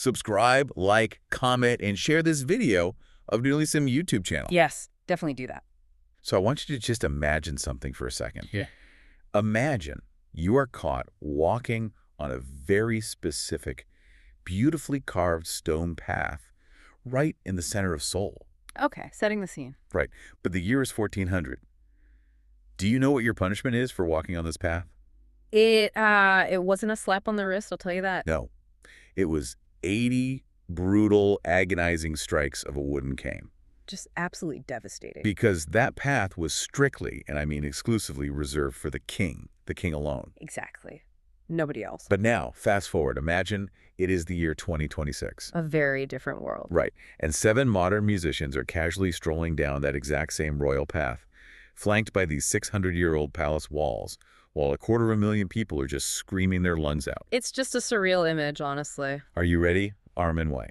subscribe, like, comment, and share this video of Noolisam YouTube channel. Yes, definitely do that. So I want you to just imagine something for a second. Yeah. Imagine you are caught walking on a very specific, beautifully carved stone path right in the center of Seoul. Okay, setting the scene. Right, but the year is 1400. Do you know what your punishment is for walking on this path? It wasn't a slap on the wrist, I'll tell you that. No. It was 80 brutal, agonizing strikes of a wooden cane. Just absolutely devastating. Because that path was strictly, and I mean exclusively, reserved for the king alone. Exactly. Nobody else. But now, fast forward, imagine it is the year 2026. A very different world. Right, and 7 modern musicians are casually strolling down that exact same royal path, flanked by these 600-year-old palace walls, while 250,000 people are just screaming their lungs out. It's just a surreal image, honestly. Are you ready? Arm and way.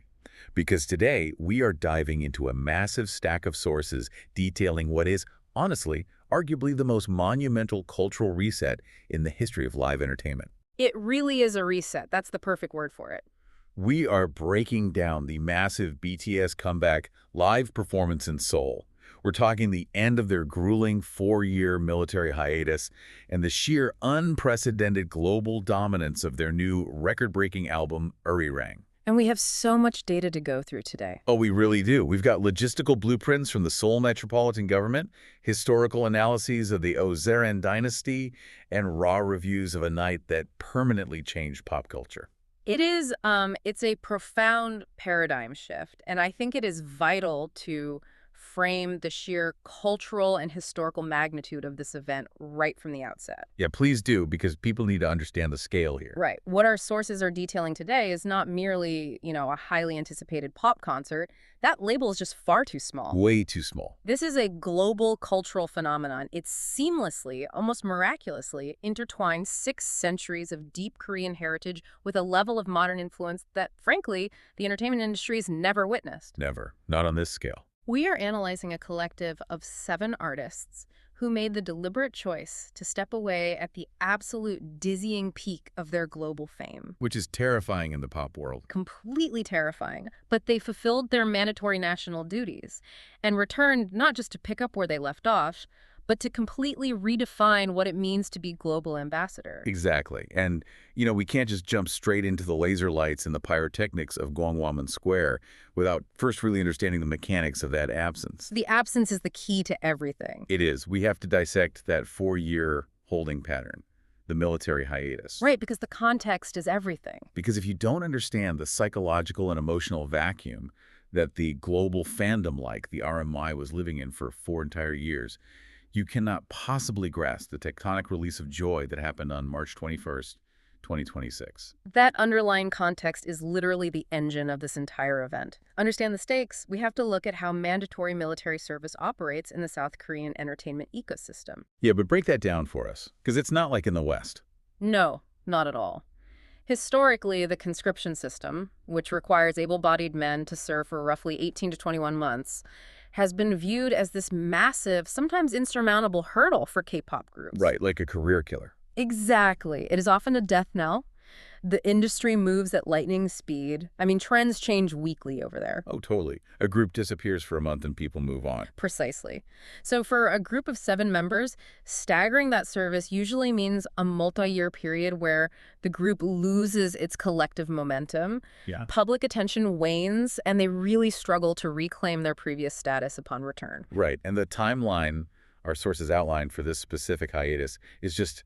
Because today, we are diving into a massive stack of sources detailing what is, honestly, arguably the most monumental cultural reset in the history of live entertainment. It really is a reset. That's the perfect word for it. We are breaking down the massive BTS comeback live performance in Seoul. We're talking the end of their grueling 4-year military hiatus and the sheer unprecedented global dominance of their new record-breaking album, Relive. And we have so much data to go through today. Oh, we really do. We've got logistical blueprints from the Seoul Metropolitan Government, historical analyses of the Joseon dynasty, and raw reviews of a night that permanently changed pop culture. It is, it's a profound paradigm shift, and I think it is vital to frame the sheer cultural and historical magnitude of this event right from the outset. Yeah, please do, because people need to understand the scale here. Right. What our sources are detailing today is not merely, a highly anticipated pop concert. That label is just far too small. Way too small. This is a global cultural phenomenon. It seamlessly, almost miraculously, intertwines 6 centuries of deep Korean heritage with a level of modern influence that, frankly, the entertainment industry has never witnessed. Never. Not on this scale. We are analyzing a collective of 7 artists who made the deliberate choice to step away at the absolute dizzying peak of their global fame. Which is terrifying in the pop world. Completely terrifying, but they fulfilled their mandatory national duties and returned not just to pick up where they left off, but to completely redefine what it means to be global ambassador. Exactly. And, we can't just jump straight into the laser lights and the pyrotechnics of Gwanghwamun Square without first really understanding the mechanics of that absence. The absence is the key to everything. It is. We have to dissect that 4-year holding pattern, the military hiatus. Right, because the context is everything. Because if you don't understand the psychological and emotional vacuum that the global fandom like the RMI was living in for 4 entire years, you cannot possibly grasp the tectonic release of joy that happened on March 21st, 2026. That underlying context is literally the engine of this entire event. Understand the stakes, we have to look at how mandatory military service operates in the South Korean entertainment ecosystem. Yeah, but break that down for us, because it's not like in the West. No, not at all. Historically, the conscription system, which requires able-bodied men to serve for roughly 18 to 21 months, has been viewed as this massive, sometimes insurmountable hurdle for K-pop groups. Right, like a career killer. Exactly. It is often a death knell. The industry moves at lightning speed. I mean, trends change weekly over there. Oh, totally. A group disappears for a month and people move on. Precisely. So for a group of 7 members, staggering that service usually means a multi-year period where the group loses its collective momentum. Yeah. Public attention wanes, and they really struggle to reclaim their previous status upon return. Right. And the timeline our sources outlined for this specific hiatus is just,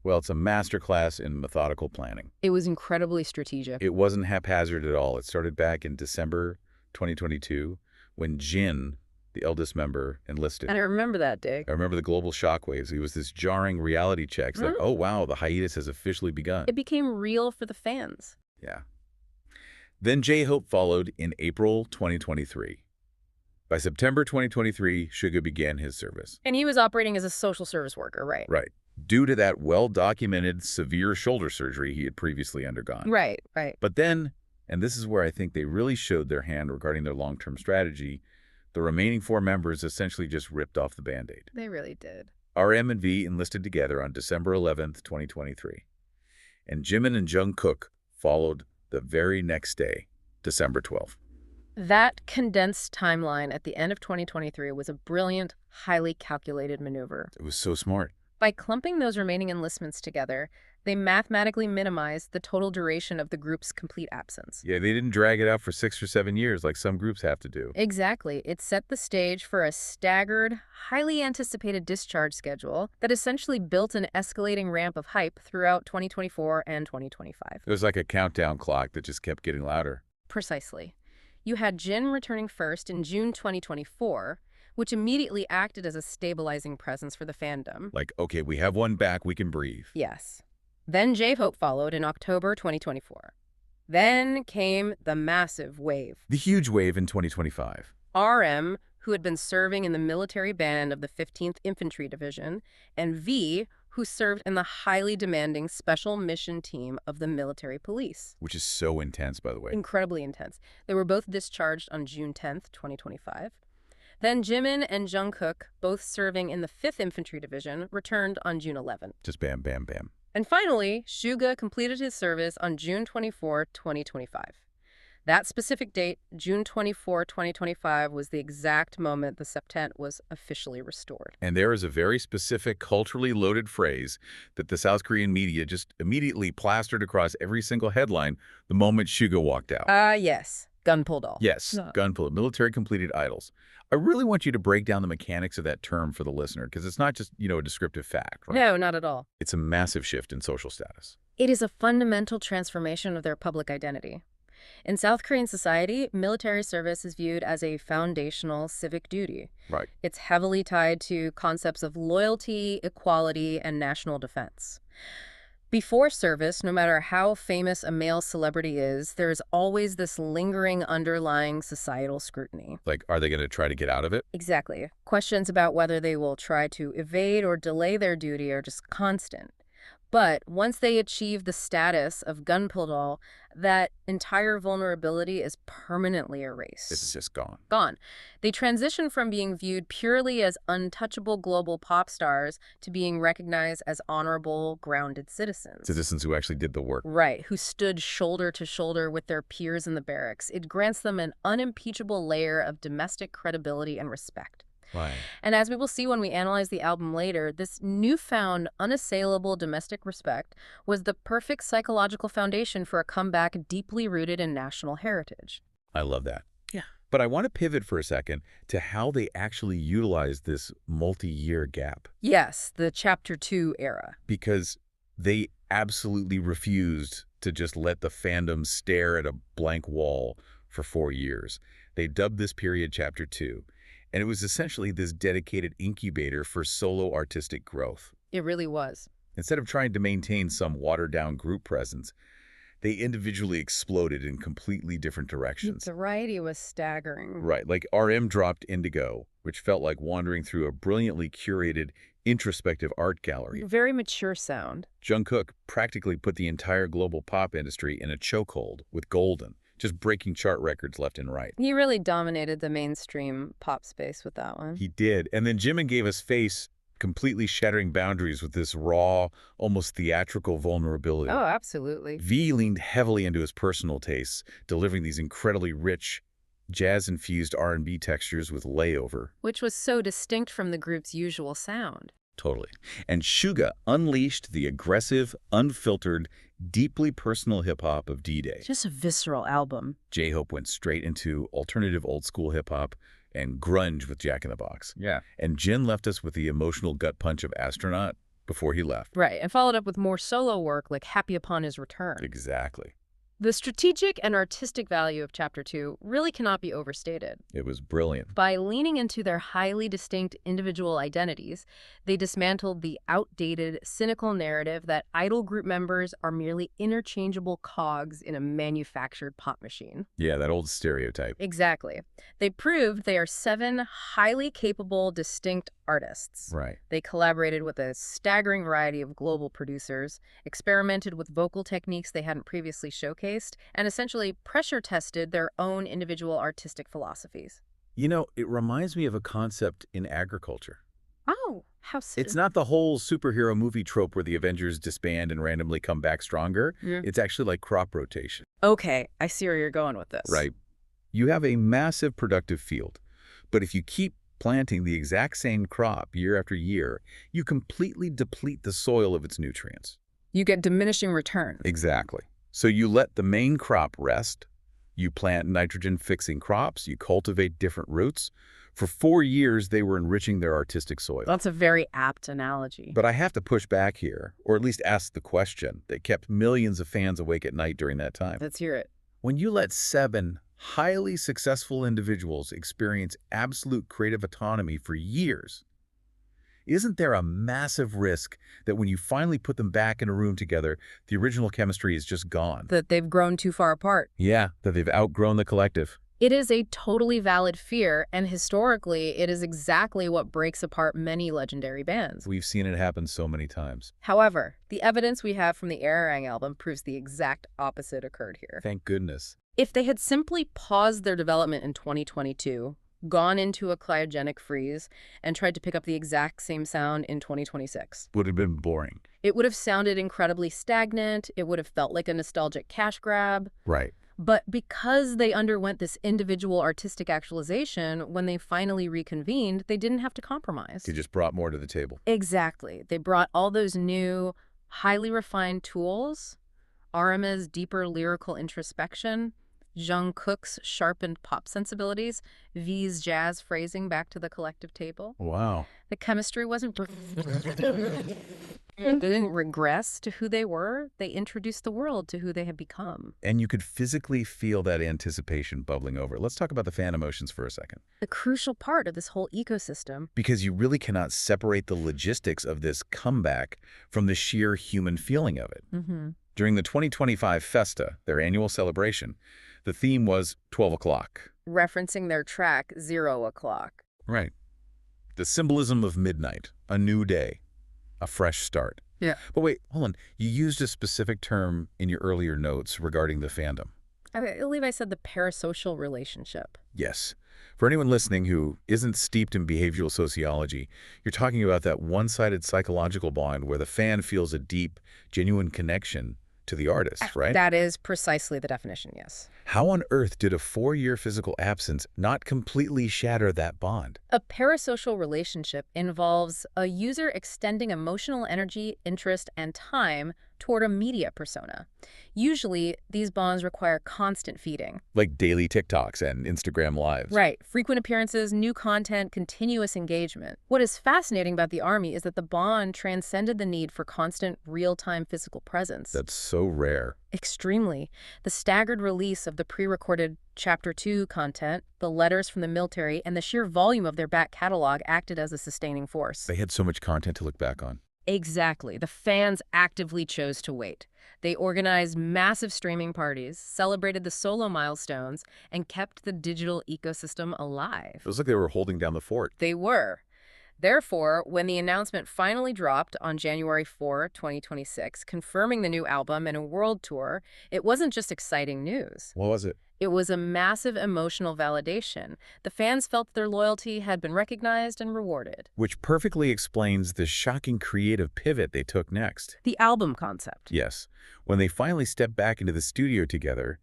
well, it's a masterclass in methodical planning. It was incredibly strategic. It wasn't haphazard at all. It started back in December 2022 when Jin, the eldest member, enlisted. And I remember that day. I remember the global shockwaves. It was this jarring reality check. It's like, oh, wow, the hiatus has officially begun. It became real for the fans. Yeah. Then J-Hope followed in April 2023. By September 2023, Suga began his service. And he was operating as a social service worker, right? Right. Due to that well-documented severe shoulder surgery he had previously undergone. Right, right. But then, and this is where I think they really showed their hand regarding their long-term strategy, the remaining 4 members essentially just ripped off the Band-Aid. They really did. RM and V enlisted together on December 11th, 2023. And Jimin and Jungkook followed the very next day, December 12th. That condensed timeline at the end of 2023 was a brilliant, highly calculated maneuver. It was so smart. By clumping those remaining enlistments together, they mathematically minimized the total duration of the group's complete absence. Yeah, they didn't drag it out for 6 or 7 years like some groups have to do. Exactly. It set the stage for a staggered, highly anticipated discharge schedule that essentially built an escalating ramp of hype throughout 2024 and 2025. It was like a countdown clock that just kept getting louder. Precisely. You had Jin returning first in June 2024, which immediately acted as a stabilizing presence for the fandom. Like, okay, we have one back, we can breathe. Yes. Then J-Hope followed in October 2024. Then came the massive wave. The huge wave in 2025. RM, who had been serving in the military band of the 15th Infantry Division, and V, who served in the highly demanding Special Mission Team of the Military Police. Which is so intense, by the way. Incredibly intense. They were both discharged on June 10th, 2025. Then Jimin and Jungkook, both serving in the 5th Infantry Division, returned on June 11th. Just bam, bam, bam. And finally, Suga completed his service on June 24, 2025. That specific date, June 24, 2025, was the exact moment the septet was officially restored. And there is a very specific culturally loaded phrase that the South Korean media just immediately plastered across every single headline the moment Suga walked out. Yes. Gun pulled off. Yes, gunpowder, military completed idols. I really want you to break down the mechanics of that term for the listener, because it's not just, a descriptive fact, right? No, not at all. It's a massive shift in social status. It is a fundamental transformation of their public identity. In South Korean society, military service is viewed as a foundational civic duty. Right. It's heavily tied to concepts of loyalty, equality, and national defense. Before service, no matter how famous a male celebrity is, there's always this lingering underlying societal scrutiny. Like, are they going to try to get out of it? Exactly. Questions about whether they will try to evade or delay their duty are just constant. But once they achieve the status of gunpowder, that entire vulnerability is permanently erased. It's just gone. Gone. They transition from being viewed purely as untouchable global pop stars to being recognized as honorable, grounded citizens. Citizens who actually did the work. Right, who stood shoulder to shoulder with their peers in the barracks. It grants them an unimpeachable layer of domestic credibility and respect. Right. And as we will see when we analyze the album later, this newfound, unassailable domestic respect was the perfect psychological foundation for a comeback deeply rooted in national heritage. I love that. Yeah. But I want to pivot for a second to how they actually utilized this multi-year gap. Yes, the Chapter 2 era. Because they absolutely refused to just let the fandom stare at a blank wall for 4 years. They dubbed this period Chapter 2. And it was essentially this dedicated incubator for solo artistic growth. It really was. Instead of trying to maintain some watered-down group presence, they individually exploded in completely different directions. The variety was staggering. Right, like RM dropped Indigo, which felt like wandering through a brilliantly curated, introspective art gallery. Very mature sound. Jungkook practically put the entire global pop industry in a chokehold with Golden, just breaking chart records left and right. He really dominated the mainstream pop space with that one. He did. And then Jimin gave us Face, completely shattering boundaries with this raw, almost theatrical vulnerability. Oh, absolutely. V leaned heavily into his personal tastes, delivering these incredibly rich, jazz-infused R&B textures with Layover. Which was so distinct from the group's usual sound. Totally. And Suga unleashed the aggressive, unfiltered, deeply personal hip-hop of D-Day. Just a visceral album. J-Hope went straight into alternative old-school hip-hop and grunge with Jack in the Box. Yeah. And Jin left us with the emotional gut punch of Astronaut before he left. Right, and followed up with more solo work like Happy Upon His Return. Exactly. The strategic and artistic value of Chapter 2 really cannot be overstated. It was brilliant. By leaning into their highly distinct individual identities, they dismantled the outdated, cynical narrative that idol group members are merely interchangeable cogs in a manufactured pop machine. Yeah, that old stereotype. Exactly. They proved they are 7 highly capable, distinct artists. Right. They collaborated with a staggering variety of global producers, experimented with vocal techniques they hadn't previously showcased, and essentially pressure-tested their own individual artistic philosophies. You know, it reminds me of a concept in agriculture. Oh. How so? It's not the whole superhero movie trope where the Avengers disband and randomly come back stronger. Yeah. It's actually like crop rotation. Okay, I see where you're going with this. Right. You have a massive productive field, but if you keep planting the exact same crop year after year, you completely deplete the soil of its nutrients. You get diminishing returns. Exactly. So you let the main crop rest, you plant nitrogen-fixing crops, you cultivate different roots. For 4 years, they were enriching their artistic soil. That's a very apt analogy. But I have to push back here, or at least ask the question that kept millions of fans awake at night during that time. Let's hear it. When you let 7 highly successful individuals experience absolute creative autonomy for years, isn't there a massive risk that when you finally put them back in a room together, the original chemistry is just gone? That they've grown too far apart. Yeah, that they've outgrown the collective. It is a totally valid fear, and historically, it is exactly what breaks apart many legendary bands. We've seen it happen so many times. However, the evidence we have from the Arirang album proves the exact opposite occurred here. Thank goodness. If they had simply paused their development in 2022, gone into a cryogenic freeze, and tried to pick up the exact same sound in 2026, Would have been boring. it would have sounded incredibly stagnant, it would have felt like a nostalgic cash grab. Right. But because they underwent this individual artistic actualization, when they finally reconvened, they didn't have to compromise. They just brought more to the table. Exactly. They brought all those new, highly refined tools, Arama's deeper lyrical introspection, Jungkook's sharpened pop sensibilities, V's jazz phrasing back to the collective table. Wow. The chemistry wasn't... They didn't regress to who they were. They introduced the world to who they had become. And you could physically feel that anticipation bubbling over. Let's talk about the fan emotions for a second. The crucial part of this whole ecosystem. Because you really cannot separate the logistics of this comeback from the sheer human feeling of it. During the 2025 Festa, their annual celebration, the theme was 12 o'clock. Referencing their track, 0 o'clock. Right. The symbolism of midnight, a new day, a fresh start. Yeah. But wait, hold on. You used a specific term in your earlier notes regarding the fandom. I believe I said the parasocial relationship. Yes. For anyone listening who isn't steeped in behavioral sociology, you're talking about that one-sided psychological bond where the fan feels a deep, genuine connection to the artist, right? That is precisely the definition, yes. How on earth did a 4-year physical absence not completely shatter that bond? A parasocial relationship involves a user extending emotional energy, interest, and time toward a media persona. Usually, these bonds require constant feeding. Like daily TikToks and Instagram Lives. Right. Frequent appearances, new content, continuous engagement. What is fascinating about the ARMY is that the bond transcended the need for constant, real-time physical presence. That's so rare. Extremely. The staggered release of the pre-recorded Chapter 2 content, the letters from the military, and the sheer volume of their back catalog acted as a sustaining force. They had so much content to look back on. Exactly. The fans actively chose to wait. They organized massive streaming parties, celebrated the solo milestones, and kept the digital ecosystem alive. It was like they were holding down the fort. They were. Therefore, when the announcement finally dropped on January 4, 2026, confirming the new album and a world tour, it wasn't just exciting news. What was it? It was a massive emotional validation. The fans felt their loyalty had been recognized and rewarded. Which perfectly explains the shocking creative pivot they took next. The album concept. Yes. When they finally stepped back into the studio together,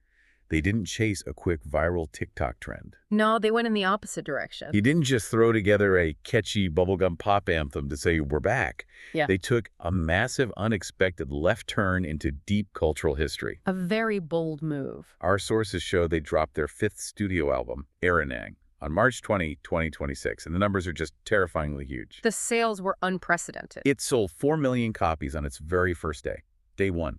they didn't chase a quick viral TikTok trend. No, they went in the opposite direction. He didn't just throw together a catchy bubblegum pop anthem to say, we're back. Yeah. They took a massive, unexpected left turn into deep cultural history. A very bold move. Our sources show they dropped their 5th studio album, Arirang, on March 20, 2026, and the numbers are just terrifyingly huge. The sales were unprecedented. It sold 4 million copies on its very first day, day 1.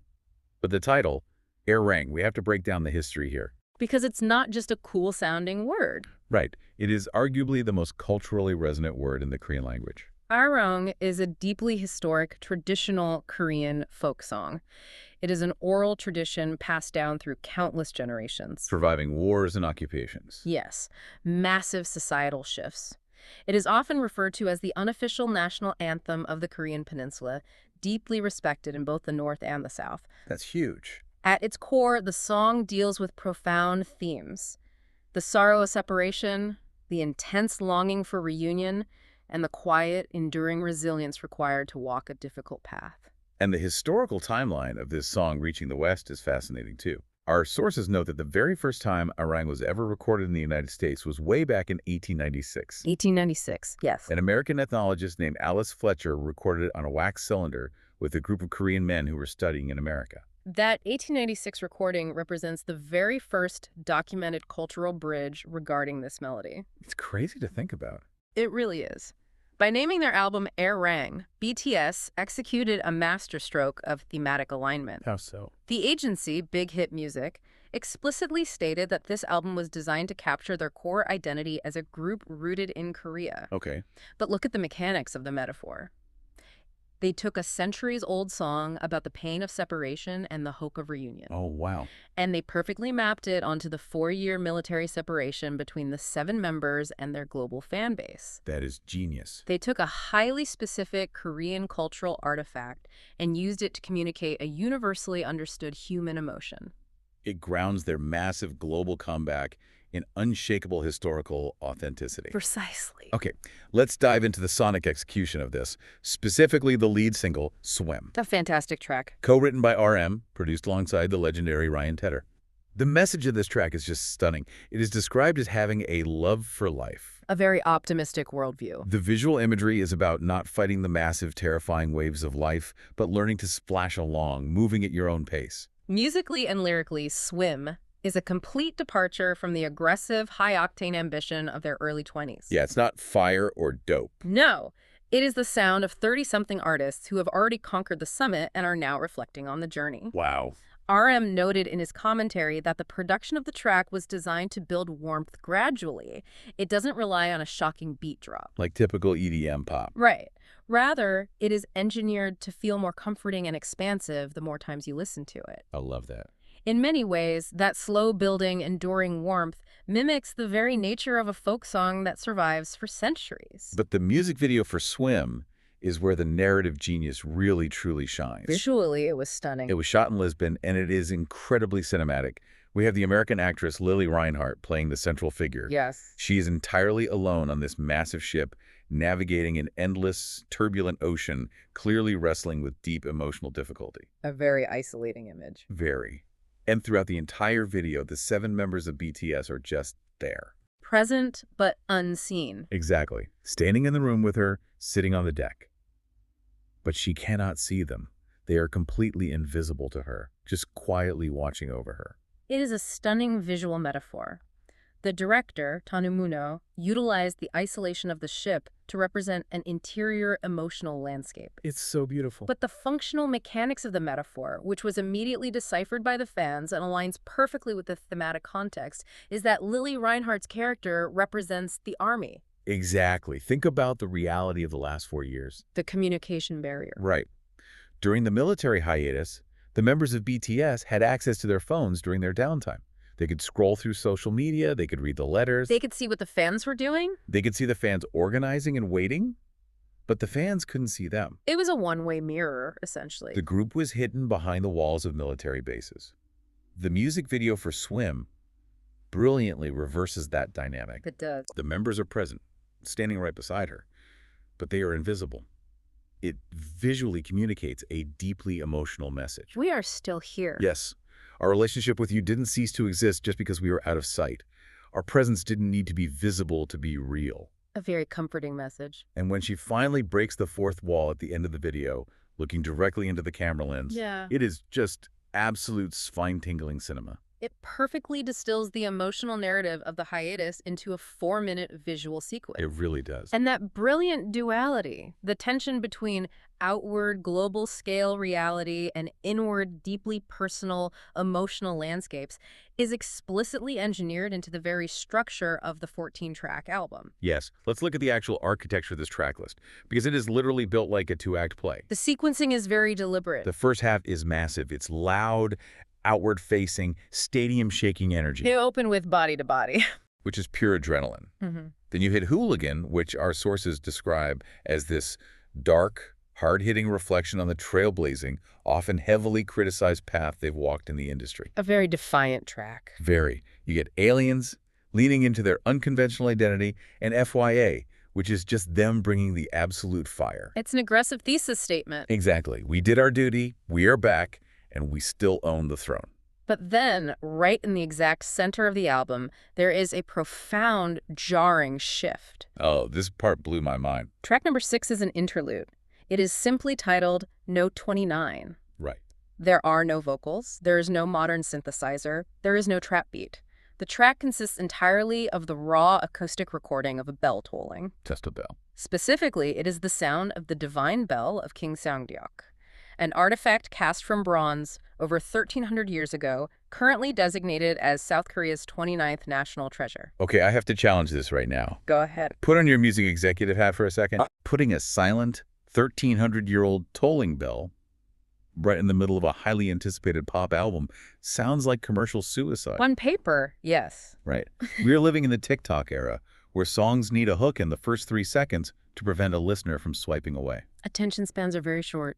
But the title, Arirang, we have to break down the history here. Because it's not just a cool-sounding word. Right. It is arguably the most culturally resonant word in the Korean language. Arirang is a deeply historic, traditional Korean folk song. It is an oral tradition passed down through countless generations. Surviving wars and occupations. Yes, massive societal shifts. It is often referred to as the unofficial national anthem of the Korean peninsula, deeply respected in both the North and the South. That's huge. At its core, the song deals with profound themes. The sorrow of separation, the intense longing for reunion, and the quiet, enduring resilience required to walk a difficult path. And the historical timeline of this song reaching the West is fascinating too. Our sources note that the very first time Orang was ever recorded in the United States was way back in 1896. 1896, yes. An American ethnologist named Alice Fletcher recorded it on a wax cylinder with a group of Korean men who were studying in America. That 1896 recording represents the very first documented cultural bridge regarding this melody. It's crazy to think about. It really is. By naming their album Airang, BTS executed a masterstroke of thematic alignment. How so? The agency, Big Hit Music, explicitly stated that this album was designed to capture their core identity as a group rooted in Korea. Okay. But look at the mechanics of the metaphor. They took a centuries-old song about the pain of separation and the hope of reunion. Oh, wow. And they perfectly mapped it onto the 4-year military separation between the 7 members and their global fan base. That is genius. They took a highly specific Korean cultural artifact and used it to communicate a universally understood human emotion. It grounds their massive global comeback in unshakable historical authenticity. Precisely. Okay, let's dive into the sonic execution of this, specifically the lead single, Swim. A fantastic track. Co-written by RM, produced alongside the legendary Ryan Tedder. The message of this track is just stunning. It is described as having a love for life. A very optimistic worldview. The visual imagery is about not fighting the massive, terrifying waves of life, but learning to splash along, moving at your own pace. Musically and lyrically, Swim is a complete departure from the aggressive, high-octane ambition of their early 20s. Yeah, it's not fire or dope. No, it is the sound of 30-something artists who have already conquered the summit and are now reflecting on the journey. Wow. RM noted in his commentary that the production of the track was designed to build warmth gradually. It doesn't rely on a shocking beat drop. Like typical EDM pop. Right. Rather, it is engineered to feel more comforting and expansive the more times you listen to it. I love that. In many ways, that slow-building, enduring warmth mimics the very nature of a folk song that survives for centuries. But the music video for Swim is where the narrative genius really, truly shines. Visually, it was stunning. It was shot in Lisbon, and it is incredibly cinematic. We have the American actress Lily Reinhart playing the central figure. Yes. She is entirely alone on this massive ship, navigating an endless, turbulent ocean, clearly wrestling with deep emotional difficulty. A very isolating image. Very. And throughout the entire video, the 7 members of BTS are just there. Present, but unseen. Exactly. Standing in the room with her, sitting on the deck. But she cannot see them. They are completely invisible to her, just quietly watching over her. It is a stunning visual metaphor. The director, Tanumuno, utilized the isolation of the ship to represent an interior emotional landscape. It's so beautiful. But the functional mechanics of the metaphor, which was immediately deciphered by the fans and aligns perfectly with the thematic context, is that Lily Reinhart's character represents the army. Exactly. Think about the reality of the last 4 years. The communication barrier. Right. During the military hiatus, the members of BTS had access to their phones during their downtime. They could scroll through social media, they could read the letters. They could see what the fans were doing? They could see the fans organizing and waiting, but the fans couldn't see them. It was a one-way mirror, essentially. The group was hidden behind the walls of military bases. The music video for Swim brilliantly reverses that dynamic. It does. The members are present, standing right beside her, but they are invisible. It visually communicates a deeply emotional message. We are still here. Yes. Our relationship with you didn't cease to exist just because we were out of sight. Our presence didn't need to be visible to be real. A very comforting message. And when she finally breaks the fourth wall at the end of the video, looking directly into the camera lens, it is just absolute spine-tingling cinema. It perfectly distills the emotional narrative of the hiatus into a 4-minute visual sequence. It really does. And that brilliant duality, the tension between outward, global-scale reality and inward, deeply personal, emotional landscapes, is explicitly engineered into the very structure of the 14-track album. Yes, let's look at the actual architecture of this track list, because it is literally built like a 2-act play. The sequencing is very deliberate. The first half is massive. It's loud, outward-facing, stadium-shaking energy. They open with Body to Body. Which is pure adrenaline. Then you hit Hooligan, which our sources describe as this dark, hard-hitting reflection on the trailblazing, often heavily criticized path they've walked in the industry. A very defiant track. Very. You get Aliens leaning into their unconventional identity, and FYA, which is just them bringing the absolute fire. It's an aggressive thesis statement. Exactly. We did our duty, we are back, and we still own the throne. But then, right in the exact center of the album, there is a profound, jarring shift. Oh, this part blew my mind. Track number 6 is an interlude. It is simply titled Note 29. Right. There are no vocals, there is no modern synthesizer, there is no trap beat. The track consists entirely of the raw acoustic recording of a bell tolling. Just a bell. Specifically, it is the sound of the divine bell of King Seongdeok, an artifact cast from bronze over 1,300 years ago, currently designated as South Korea's 29th national treasure. Okay, I have to challenge this right now. Go ahead. Put on your music executive hat for a second. Putting a silent, 1,300-year-old tolling bell right in the middle of a highly anticipated pop album sounds like commercial suicide. On paper, yes. Right. We're living in the TikTok era, where songs need a hook in the first 3 seconds to prevent a listener from swiping away. Attention spans are very short.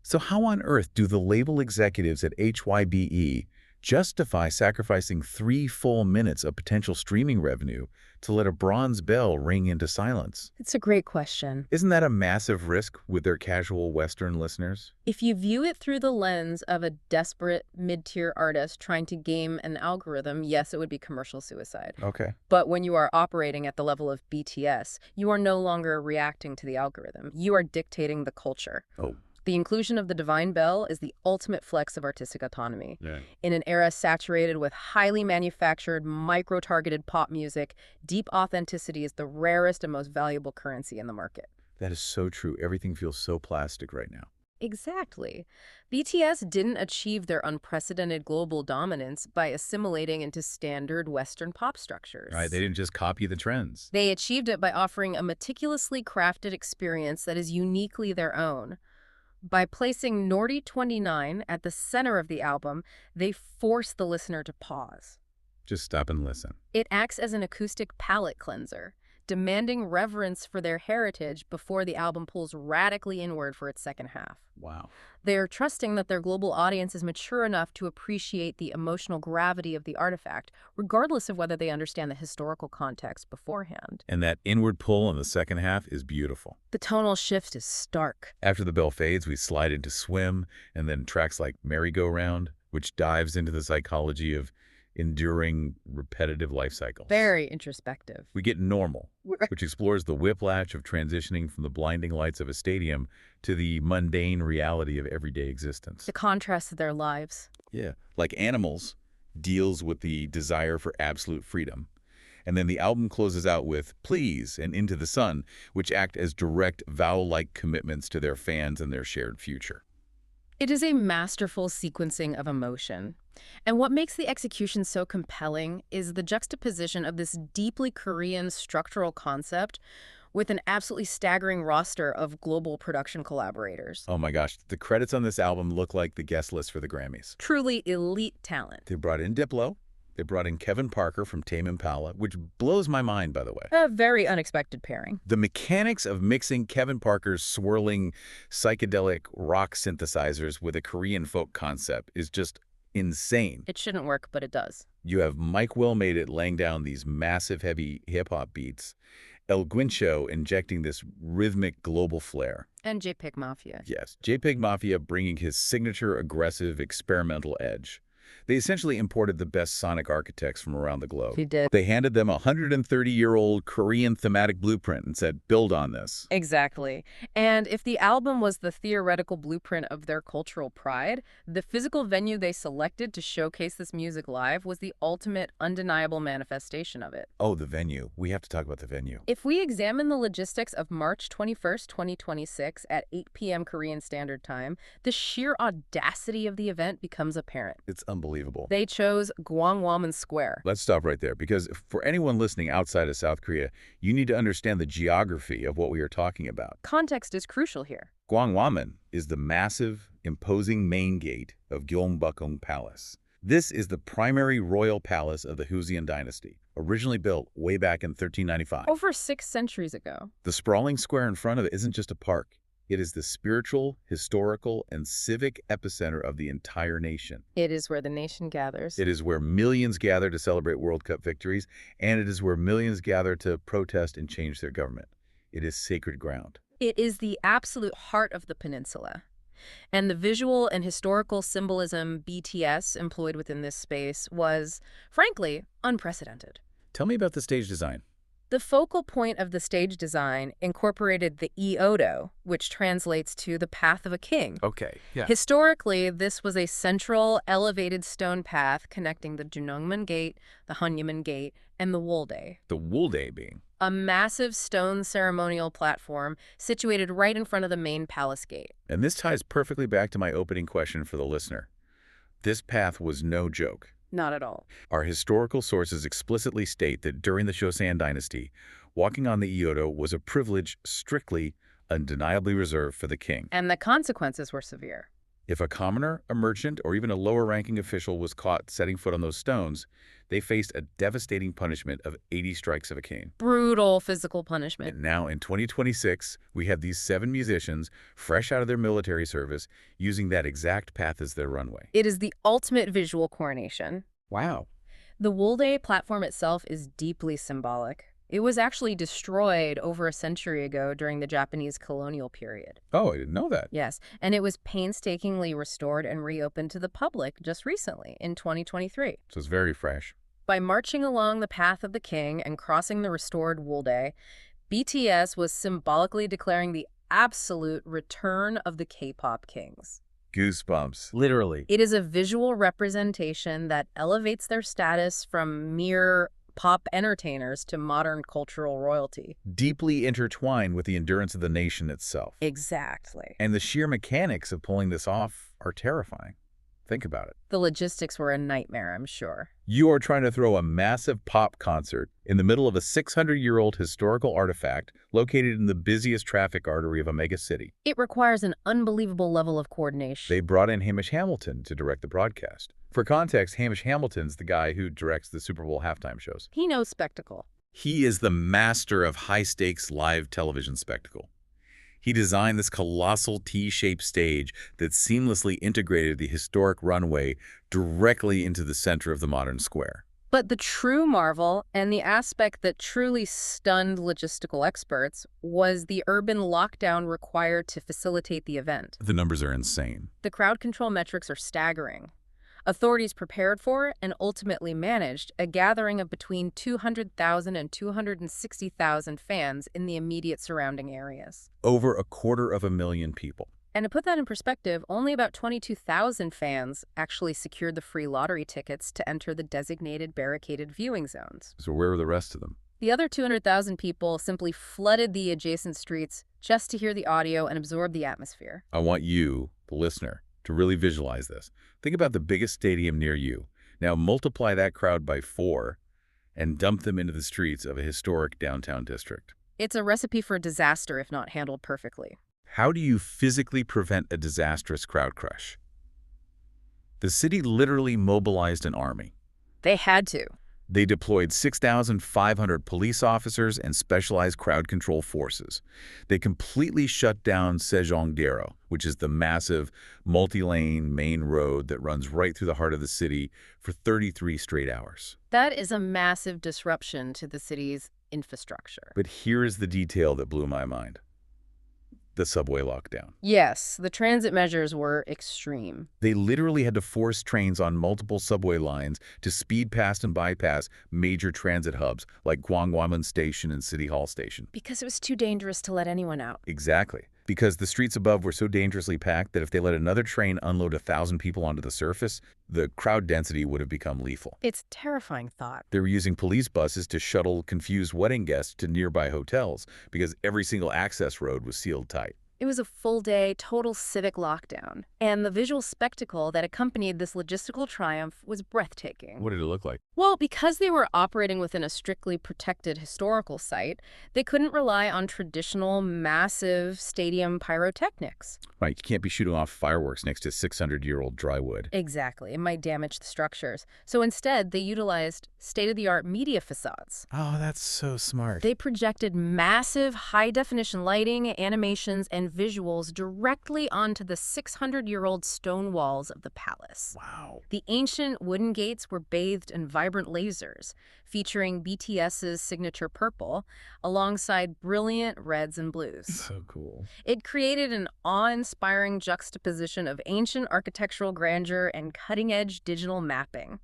So how on earth do the label executives at HYBE justify sacrificing 3 full minutes of potential streaming revenue to let a bronze bell ring into silence? It's a great question. Isn't that a massive risk with their casual Western listeners? If you view it through the lens of a desperate mid-tier artist trying to game an algorithm, yes, it would be commercial suicide. Okay. But when you are operating at the level of BTS, you are no longer reacting to the algorithm. You are dictating the culture. Oh. The inclusion of the divine bell is the ultimate flex of artistic autonomy. Yeah. In an era saturated with highly manufactured, micro-targeted pop music, deep authenticity is the rarest and most valuable currency in the market. That is so true. Everything feels so plastic right now. Exactly. BTS didn't achieve their unprecedented global dominance by assimilating into standard Western pop structures. Right? They didn't just copy the trends. They achieved it by offering a meticulously crafted experience that is uniquely their own. By placing Naughty 29 at the center of the album, they force the listener to pause. Just stop and listen. It acts as an acoustic palate cleanser, demanding reverence for their heritage before the album pulls radically inward for its second half. Wow. They are trusting that their global audience is mature enough to appreciate the emotional gravity of the artifact, regardless of whether they understand the historical context beforehand. And that inward pull in the second half is beautiful. The tonal shift is stark. After the bell fades, we slide into Swim, and then tracks like Merry-Go-Round, which dives into the psychology of enduring repetitive life cycles. Very introspective. We get Normal, which explores the whiplash of transitioning from the blinding lights of a stadium to the mundane reality of everyday existence. The contrast of their lives. Yeah, like Animals deals with the desire for absolute freedom. And then the album closes out with Please and Into the Sun, which act as direct vow-like commitments to their fans and their shared future. It is a masterful sequencing of emotion. And what makes the execution so compelling is the juxtaposition of this deeply Korean structural concept with an absolutely staggering roster of global production collaborators. Oh my gosh, the credits on this album look like the guest list for the Grammys. Truly elite talent. They brought in Diplo. They brought in Kevin Parker from Tame Impala, which blows my mind, by the way. A very unexpected pairing. The mechanics of mixing Kevin Parker's swirling psychedelic rock synthesizers with a Korean folk concept is just insane. It shouldn't work, but it does. You have Mike Will made it laying down these massive, heavy hip-hop beats, El Guincho injecting this rhythmic global flair. And JPEG Mafia. Yes, JPEG Mafia bringing his signature aggressive experimental edge. They essentially imported the best sonic architects from around the globe. He did. They handed them a 130-year-old Korean thematic blueprint and said, build on this. Exactly. And if the album was the theoretical blueprint of their cultural pride, the physical venue they selected to showcase this music live was the ultimate, undeniable manifestation of it. Oh, the venue. We have to talk about the venue. If we examine the logistics of March 21st, 2026 at 8 p.m. Korean Standard Time, the sheer audacity of the event becomes apparent. It's unbelievable. They chose Gwanghwamun Square. Let's stop right there, because for anyone listening outside of South Korea, you need to understand the geography of what we are talking about. Context is crucial here. Gwanghwamun is the massive, imposing main gate of Gyeongbokgung Palace. This is the primary royal palace of the Joseon dynasty, originally built way back in 1395. Over 6 centuries ago. The sprawling square in front of it isn't just a park. It is the spiritual, historical, and civic epicenter of the entire nation. It is where the nation gathers. It is where millions gather to celebrate World Cup victories, and it is where millions gather to protest and change their government. It is sacred ground. It is the absolute heart of the peninsula. And the visual and historical symbolism BTS employed within this space was, frankly, unprecedented. Tell me about the stage design. The focal point of the stage design incorporated the Iodo, which translates to the path of a king. Okay, yeah. Historically, this was a central, elevated stone path connecting the Junongman Gate, the Hanyaman Gate, and the Wolde. The Wolde being? A massive stone ceremonial platform situated right in front of the main palace gate. And this ties perfectly back to my opening question for the listener. This path was no joke. Not at all. Our historical sources explicitly state that during the Joseon dynasty, walking on the Iodo was a privilege strictly, undeniably reserved for the king. And the consequences were severe. If a commoner, a merchant, or even a lower-ranking official was caught setting foot on those stones, they faced a devastating punishment of 80 strikes of a cane. Brutal physical punishment. And now, in 2026, we have these 7 musicians, fresh out of their military service, using that exact path as their runway. It is the ultimate visual coronation. Wow. The Wolde platform itself is deeply symbolic. It was actually destroyed over a century ago during the Japanese colonial period. Oh, I didn't know that. Yes, and it was painstakingly restored and reopened to the public just recently, in 2023. So it's very fresh. By marching along the path of the king and crossing the restored Wolde, BTS was symbolically declaring the absolute return of the K-pop kings. Goosebumps. Literally. It is a visual representation that elevates their status from mere pop entertainers to modern cultural royalty. Deeply intertwined with the endurance of the nation itself. Exactly. And the sheer mechanics of pulling this off are terrifying. Think about it. The logistics were a nightmare, I'm sure. You are trying to throw a massive pop concert in the middle of a 600-year-old historical artifact located in the busiest traffic artery of a megacity. It requires an unbelievable level of coordination. They brought in Hamish Hamilton to direct the broadcast. For context, Hamish Hamilton's the guy who directs the Super Bowl halftime shows. He knows spectacle. He is the master of high-stakes live television spectacle. He designed this colossal T-shaped stage that seamlessly integrated the historic runway directly into the center of the modern square. But the true marvel, and the aspect that truly stunned logistical experts, was the urban lockdown required to facilitate the event. The numbers are insane. The crowd control metrics are staggering. Authorities prepared for and ultimately managed a gathering of between 200,000 and 260,000 fans in the immediate surrounding areas. Over 250,000 people. And to put that in perspective, only about 22,000 fans actually secured the free lottery tickets to enter the designated barricaded viewing zones. So where were the rest of them? The other 200,000 people simply flooded the adjacent streets just to hear the audio and absorb the atmosphere. I want you, the listener, to really visualize this. Think about the biggest stadium near you. Now multiply that crowd by 4 and dump them into the streets of a historic downtown district. It's a recipe for disaster if not handled perfectly. How do you physically prevent a disastrous crowd crush? The city literally mobilized an army. They had to. They deployed 6,500 police officers and specialized crowd control forces. They completely shut down Sejongdaero, which is the massive multi-lane main road that runs right through the heart of the city, for 33 straight hours. That is a massive disruption to the city's infrastructure. But here is the detail that blew my mind. The subway lockdown. Yes, the transit measures were extreme. They literally had to force trains on multiple subway lines to speed past and bypass major transit hubs like Gwanghwamun Station and City Hall Station. Because it was too dangerous to let anyone out. Exactly. Because the streets above were so dangerously packed that if they let another train unload 1,000 people onto the surface, the crowd density would have become lethal. It's a terrifying thought. They were using police buses to shuttle confused wedding guests to nearby hotels because every single access road was sealed tight. It was a full-day, total civic lockdown, and the visual spectacle that accompanied this logistical triumph was breathtaking. What did it look like? Well, because they were operating within a strictly protected historical site, they couldn't rely on traditional, massive stadium pyrotechnics. Right, you can't be shooting off fireworks next to 600-year-old dry wood. Exactly, it might damage the structures. So instead, they utilized state-of-the-art media facades. Oh, that's so smart. They projected massive, high-definition lighting, animations, and and visuals directly onto the 600-year-old stone walls of the palace. Wow. The ancient wooden gates were bathed in vibrant lasers, featuring BTS's signature purple, alongside brilliant reds and blues. So cool. It created an awe-inspiring juxtaposition of ancient architectural grandeur and cutting-edge digital mapping.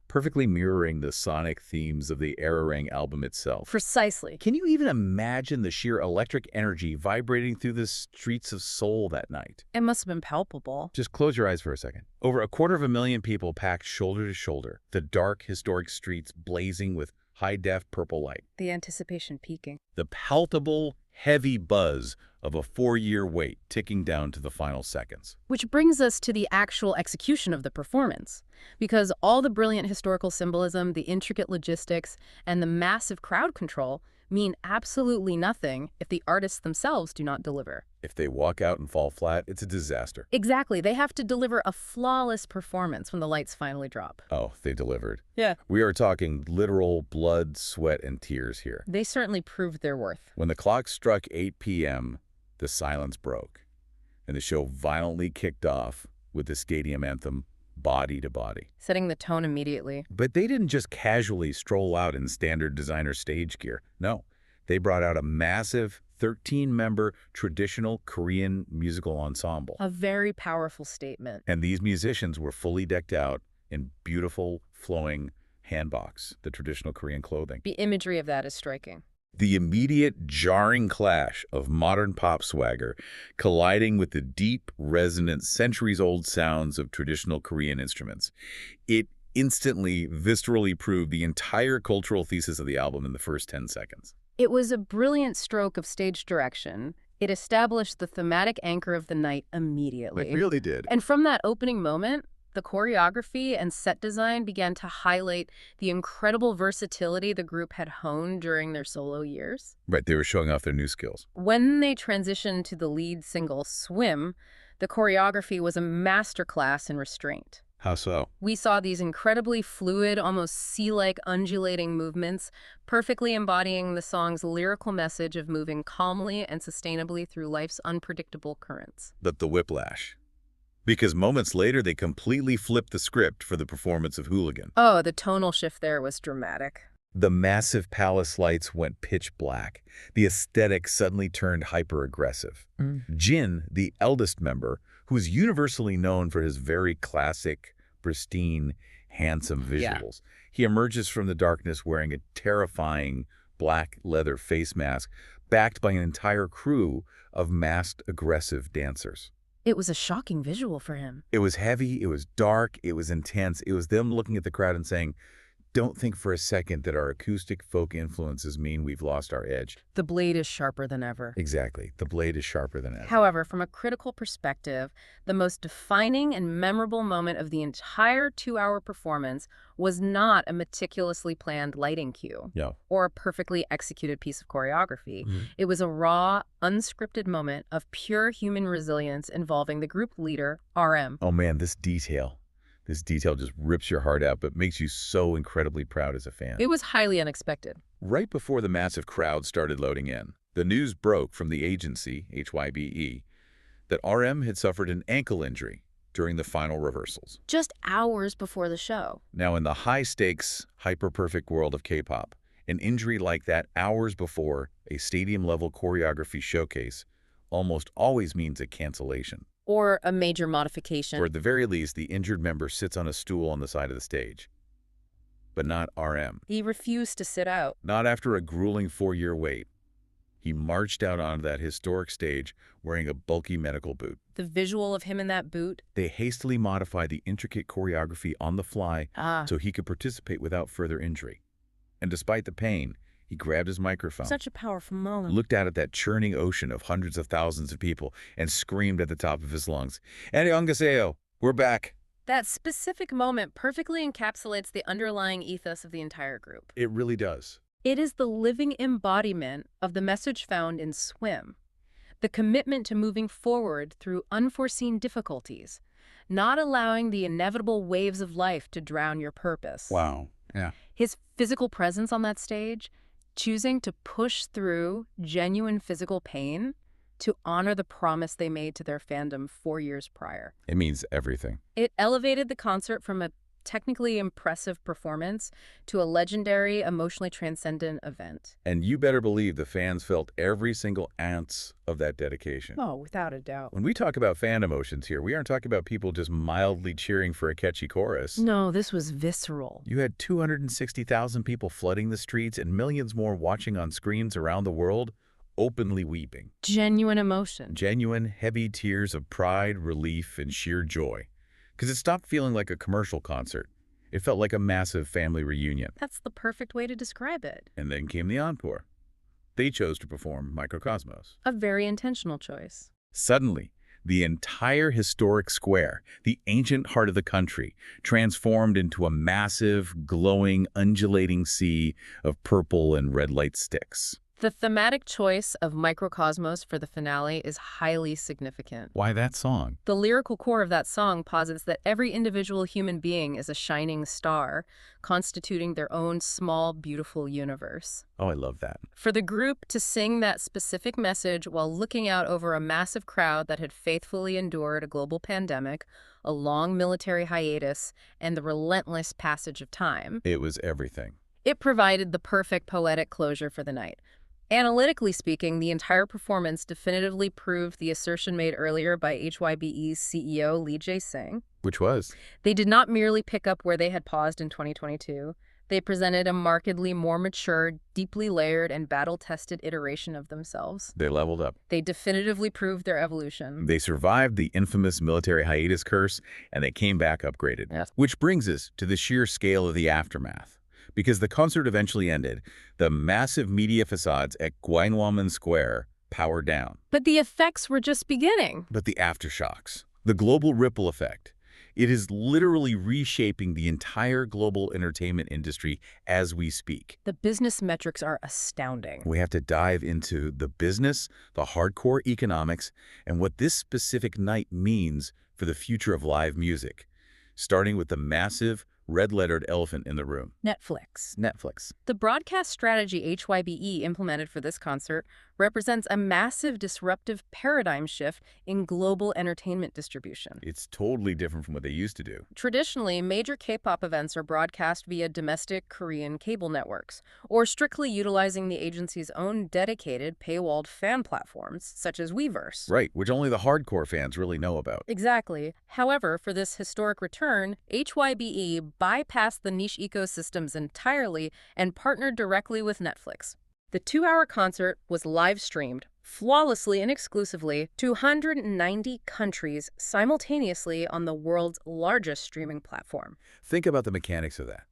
Perfectly mirroring the sonic themes of the Arirang album itself. Precisely. Can you even imagine the sheer electric energy vibrating through the streets of Seoul that night? It must have been palpable. Just close your eyes for a second. Over 250,000 people packed shoulder to shoulder, the dark, historic streets blazing with high-def purple light. The anticipation peaking. The palpable, heavy buzz of a 4-year wait ticking down to the final seconds. Which brings us to the actual execution of the performance. Because all the brilliant historical symbolism, the intricate logistics, and the massive crowd control mean absolutely nothing if the artists themselves do not deliver. If they walk out and fall flat, it's a disaster. Exactly. They have to deliver a flawless performance when the lights finally drop. Oh, they delivered. Yeah. We are talking literal blood, sweat, and tears here. They certainly proved their worth. When the clock struck 8 p.m., the silence broke, and the show violently kicked off with the stadium anthem, Body to Body. Setting the tone immediately. But they didn't just casually stroll out in standard designer stage gear. No, they brought out a massive 13-member traditional Korean musical ensemble. A very powerful statement. And these musicians were fully decked out in beautiful, flowing hanboks, the traditional Korean clothing. The imagery of that is striking. The immediate, jarring clash of modern pop swagger colliding with the deep, resonant, centuries-old sounds of traditional Korean instruments. It instantly, viscerally proved the entire cultural thesis of the album in the first 10 seconds. It was a brilliant stroke of stage direction. It established the thematic anchor of the night immediately. It really did. And from that opening moment, the choreography and set design began to highlight the incredible versatility the group had honed during their solo years. Right, they were showing off their new skills. When they transitioned to the lead single, Swim, the choreography was a masterclass in restraint. How so? We saw these incredibly fluid, almost sea-like undulating movements, perfectly embodying the song's lyrical message of moving calmly and sustainably through life's unpredictable currents. But the whiplash. Because moments later, they completely flipped the script for the performance of Hooligan. Oh, the tonal shift there was dramatic. The massive palace lights went pitch black. The aesthetic suddenly turned hyper-aggressive. Jin, the eldest member, who is universally known for his very classic, pristine, handsome visuals, he emerges from the darkness wearing a terrifying black leather face mask, backed by an entire crew of masked, aggressive dancers. It was a shocking visual for him. It was heavy, it was dark, it was intense. It was them looking at the crowd and saying, "Don't think for a second that our acoustic folk influences mean we've lost our edge." The blade is sharper than ever. Exactly. The blade is sharper than ever. However, from a critical perspective, the most defining and memorable moment of the entire 2-hour performance was not a meticulously planned lighting cue or a perfectly executed piece of choreography. It was a raw, unscripted moment of pure human resilience involving the group leader, RM. Oh man, this detail just rips your heart out, but makes you so incredibly proud as a fan. It was highly unexpected. Right before the massive crowd started loading in, the news broke from the agency, HYBE, that RM had suffered an ankle injury during the final rehearsals. Just hours before the show. Now, in the high-stakes, hyper-perfect world of K-pop, an injury like that hours before a stadium-level choreography showcase almost always means a cancellation. Or a major modification. Or at the very least, the injured member sits on a stool on the side of the stage. But not RM. He refused to sit out. Not after a grueling 4-year wait. He marched out onto that historic stage wearing a bulky medical boot. The visual of him in that boot. They hastily modified the intricate choreography on the fly so he could participate without further injury. And despite the pain, he grabbed his microphone, Such a powerful moment. looked out at that churning ocean of hundreds of thousands of people, and screamed at the top of his lungs, "Annyeonghaseyo, we're back." That specific moment perfectly encapsulates the underlying ethos of the entire group. It really does. It is the living embodiment of the message found in Swim. The commitment to moving forward through unforeseen difficulties, not allowing the inevitable waves of life to drown your purpose. Wow. Yeah. His physical presence on that stage, choosing to push through genuine physical pain, to honor the promise they made to their fandom 4 years prior. It means everything. It elevated the concert from a technically impressive performance to a legendary, emotionally transcendent event. And you better believe the fans felt every single ounce of that dedication. Oh, without a doubt. When we talk about fan emotions here, we aren't talking about people just mildly cheering for a catchy chorus. No, this was visceral. You had 260,000 people flooding the streets and millions more watching on screens around the world, openly weeping. Genuine emotion. Genuine, heavy tears of pride, relief, and sheer joy. Because it stopped feeling like a commercial concert. It felt like a massive family reunion. That's the perfect way to describe it. And then came the encore. They chose to perform Microcosmos. A very intentional choice. Suddenly, the entire historic square, the ancient heart of the country, transformed into a massive, glowing, undulating sea of purple and red light sticks. The thematic choice of Microcosmos for the finale is highly significant. Why that song? The lyrical core of that song posits that every individual human being is a shining star, constituting their own small, beautiful universe. Oh, I love that. For the group to sing that specific message while looking out over a massive crowd that had faithfully endured a global pandemic, a long military hiatus, and the relentless passage of time, It was everything. it provided the perfect poetic closure for the night. Analytically speaking, the entire performance definitively proved the assertion made earlier by HYBE's CEO Lee Jae-sing. Which was? They did not merely pick up where they had paused in 2022. They presented a markedly more mature, deeply layered, and battle-tested iteration of themselves. They leveled up. They definitively proved their evolution. They survived the infamous military hiatus curse, and they came back upgraded. Yes. Which brings us to the sheer scale of the aftermath. Because the concert eventually ended, the massive media facades at Gwanghwamun Square powered down. But the effects were just beginning. But the aftershocks, the global ripple effect, it is literally reshaping the entire global entertainment industry as we speak. The business metrics are astounding. We have to dive into the business, the hardcore economics, and what this specific night means for the future of live music, starting with the massive, red-lettered elephant in the room. Netflix. The broadcast strategy HYBE implemented for this concert represents a massive disruptive paradigm shift in global entertainment distribution. It's totally different from what they used to do. Traditionally, major K-pop events are broadcast via domestic Korean cable networks, or strictly utilizing the agency's own dedicated paywalled fan platforms, such as Weverse. Right, which only the hardcore fans really know about. Exactly. However, for this historic return, HYBE bypassed the niche ecosystems entirely and partnered directly with Netflix. The 2-hour concert was live-streamed, flawlessly and exclusively, to 190 countries simultaneously on the world's largest streaming platform. Think about the mechanics of that.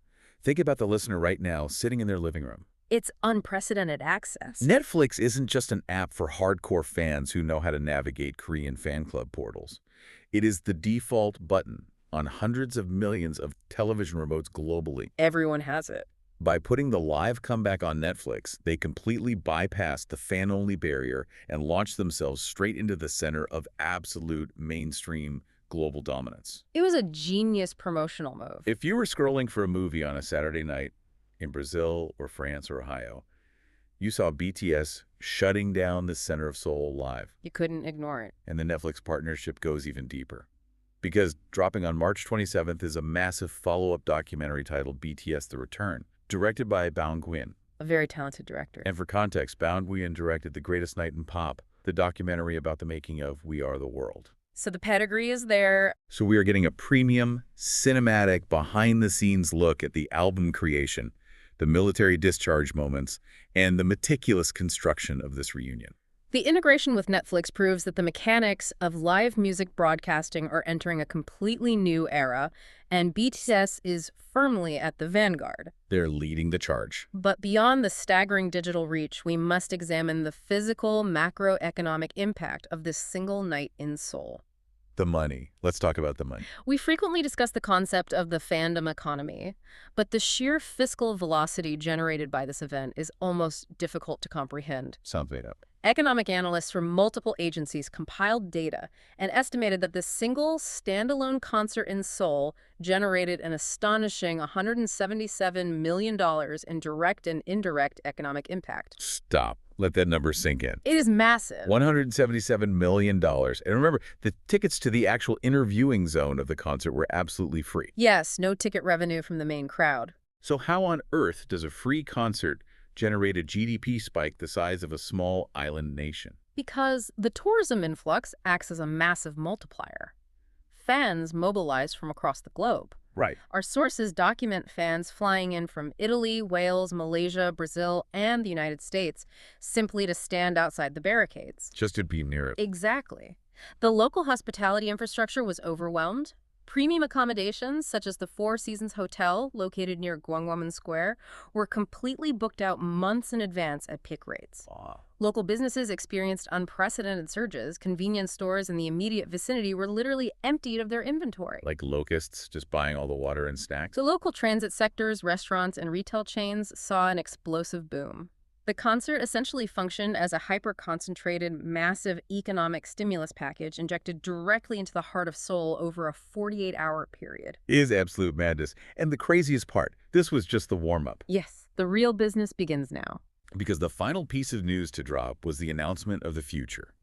Think about the listener right now sitting in their living room. It's unprecedented access. Netflix isn't just an app for hardcore fans who know how to navigate Korean fan club portals. It is the default button on hundreds of millions of television remotes globally. Everyone has it. By putting the live comeback on Netflix, they completely bypassed the fan-only barrier and launched themselves straight into the center of absolute mainstream global dominance. It was a genius promotional move. If you were scrolling for a movie on a Saturday night in Brazil or France or Ohio, you saw BTS shutting down the center of Seoul live. You couldn't ignore it. And the Netflix partnership goes even deeper. Because dropping on March 27th is a massive follow-up documentary titled BTS The Return, directed by Baung Gwin. A very talented director. And for context, Baung Gwin directed The Greatest Night in Pop, the documentary about the making of We Are the World. So the pedigree is there. So we are getting a premium, cinematic, behind-the-scenes look at the album creation, the military discharge moments, and the meticulous construction of this reunion. The integration with Netflix proves that the mechanics of live music broadcasting are entering a completely new era, and BTS is firmly at the vanguard. They're leading the charge. But beyond the staggering digital reach, we must examine the physical, macroeconomic impact of this single night in Seoul. The money. Let's talk about the money. We frequently discuss the concept of the fandom economy, but the sheer fiscal velocity generated by this event is almost difficult to comprehend. Sounds made up. Economic analysts from multiple agencies compiled data and estimated that this single standalone concert in Seoul generated an astonishing $177 million in direct and indirect economic impact. Stop. Let that number sink in. It is massive. $177 million. And remember, the tickets to the actual interviewing zone of the concert were absolutely free. Yes, no ticket revenue from the main crowd. So how on earth does a free concert generate a GDP spike the size of a small island nation? Because the tourism influx acts as a massive multiplier. Fans mobilize from across the globe. Right. Our sources document fans flying in from Italy, Wales, Malaysia, Brazil, and the United States simply to stand outside the barricades. Just to be near it. Exactly. The local hospitality infrastructure was overwhelmed. Premium accommodations, such as the Four Seasons Hotel, located near Gwangwon Square, were completely booked out months in advance at peak rates. Wow. Local businesses experienced unprecedented surges. Convenience stores in the immediate vicinity were literally emptied of their inventory. Like locusts, just buying all the water and snacks? The local transit sectors, restaurants, and retail chains saw an explosive boom. The concert essentially functioned as a hyper-concentrated, massive economic stimulus package injected directly into the heart of Seoul over a 48-hour period. It is absolute madness. And the craziest part, this was just the warm-up. Yes, the real business begins now. Because the final piece of news to drop was the announcement of the future.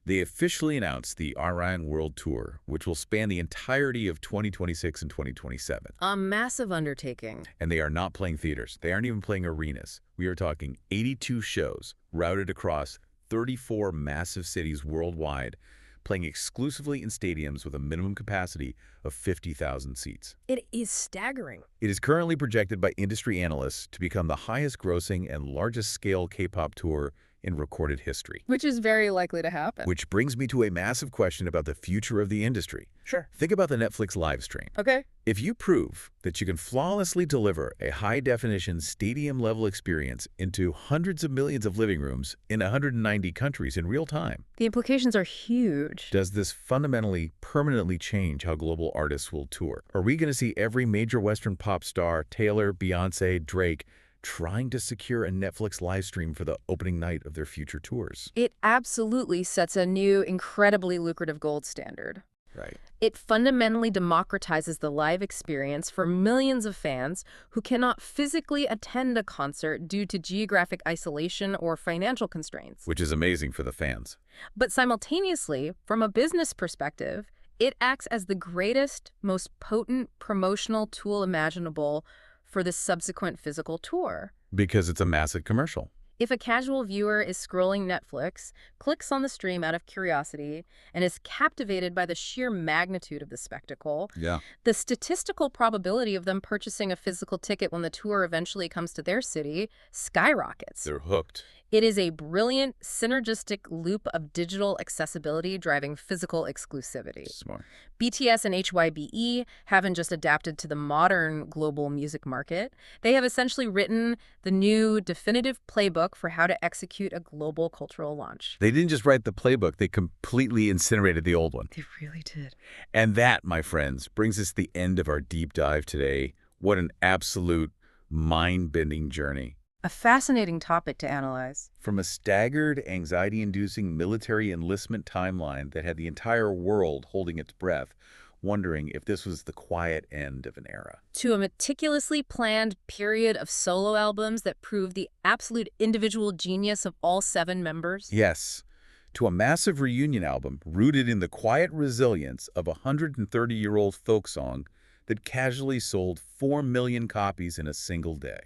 They officially announced the Unparalleled World Tour, which will span the entirety of 2026 and 2027. A massive undertaking. And they are not playing theaters. They aren't even playing arenas. We are talking 82 shows routed across 34 massive cities worldwide, playing exclusively in stadiums with a minimum capacity of 50,000 seats. It is staggering. It is currently projected by industry analysts to become the highest-grossing and largest-scale K-pop tour in recorded history. Which is very likely to happen. Which brings me to a massive question about the future of the industry. Sure. Think about the Netflix live stream. Okay. If you prove that you can flawlessly deliver a high-definition stadium-level experience into hundreds of millions of living rooms in 190 countries in real time, the implications are huge. does this fundamentally, permanently change how global artists will tour? Are we going to see every major Western pop star, Taylor, Beyoncé, Drake, trying to secure a Netflix live stream for the opening night of their future tours? It absolutely sets a new, incredibly lucrative gold standard. Right. It fundamentally democratizes the live experience for millions of fans who cannot physically attend a concert due to geographic isolation or financial constraints. Which is amazing for the fans. But simultaneously, from a business perspective, it acts as the greatest, most potent promotional tool imaginable for the subsequent physical tour. Because it's a massive commercial. If a casual viewer is scrolling Netflix, clicks on the stream out of curiosity, and is captivated by the sheer magnitude of the spectacle, the statistical probability of them purchasing a physical ticket when the tour eventually comes to their city skyrockets. They're hooked. It is a brilliant, synergistic loop of digital accessibility driving physical exclusivity. Smart. BTS and HYBE haven't just adapted to the modern global music market. They have essentially written the new definitive playbook for how to execute a global cultural launch. They didn't just write the playbook, they completely incinerated the old one. They really did. And that, my friends, brings us to the end of our deep dive today. What an absolute mind-bending journey. A fascinating topic to analyze. From a staggered, anxiety-inducing military enlistment timeline that had the entire world holding its breath, wondering if this was the quiet end of an era, to a meticulously planned period of solo albums that proved the absolute individual genius of all 7 members. Yes, to a massive reunion album rooted in the quiet resilience of a 130-year-old folk song that casually sold 4 million copies in a single day.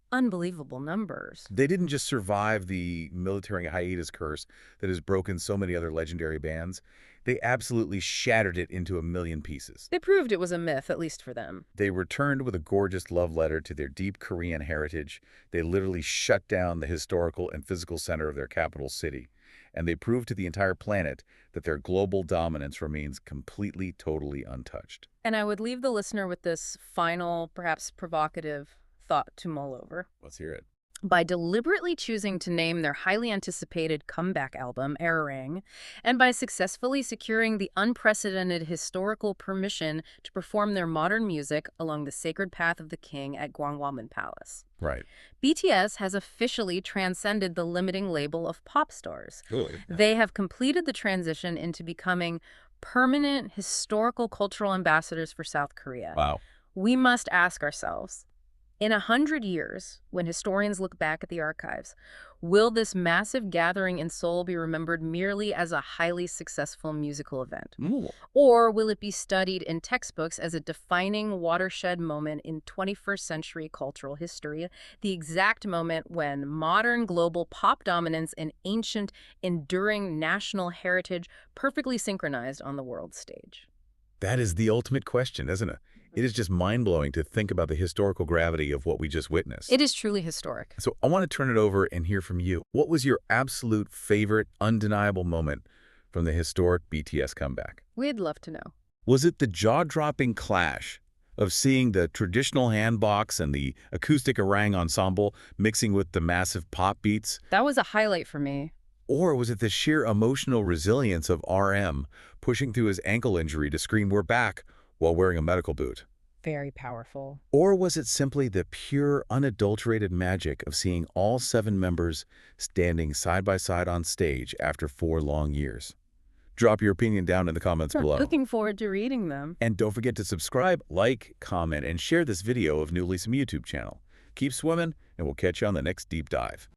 Unbelievable numbers. They didn't just survive the military hiatus curse that has broken so many other legendary bands. They absolutely shattered it into a million pieces. They proved it was a myth, at least for them. They returned with a gorgeous love letter to their deep Korean heritage. They literally shut down the historical and physical center of their capital city. And they proved to the entire planet that their global dominance remains completely, totally untouched. And I would leave the listener with this final, perhaps provocative thought to mull over. Let's hear it. By deliberately choosing to name their highly anticipated comeback album Erring, and by successfully securing the unprecedented historical permission to perform their modern music along the sacred path of the king at Gwanghwamun Palace. Right. BTS has officially transcended the limiting label of pop stars. Really? They have completed the transition into becoming permanent historical cultural ambassadors for South Korea. Wow. We must ask ourselves, in 100 years, when historians look back at the archives, will this massive gathering in Seoul be remembered merely as a highly successful musical event? Ooh. Or will it be studied in textbooks as a defining watershed moment in 21st century cultural history, the exact moment when modern global pop dominance and ancient, enduring national heritage perfectly synchronized on the world stage? That is the ultimate question, isn't it? It is just mind-blowing to think about the historical gravity of what we just witnessed. It is truly historic. So I want to turn it over and hear from you. What was your absolute favorite, undeniable moment from the historic BTS comeback? We'd love to know. Was it the jaw-dropping clash of seeing the traditional handbox and the acoustic orang ensemble mixing with the massive pop beats? That was a highlight for me. Or was it the sheer emotional resilience of RM pushing through his ankle injury to scream, "We're back," while wearing a medical boot? Very powerful. Or was it simply the pure, unadulterated magic of seeing all 7 members standing side by side on stage after 4 long years? Drop your opinion down in the comments below. Looking forward to reading them. And don't forget to subscribe, like, comment, and share this video of Noolisam YouTube channel. Keep swimming, and we'll catch you on the next deep dive.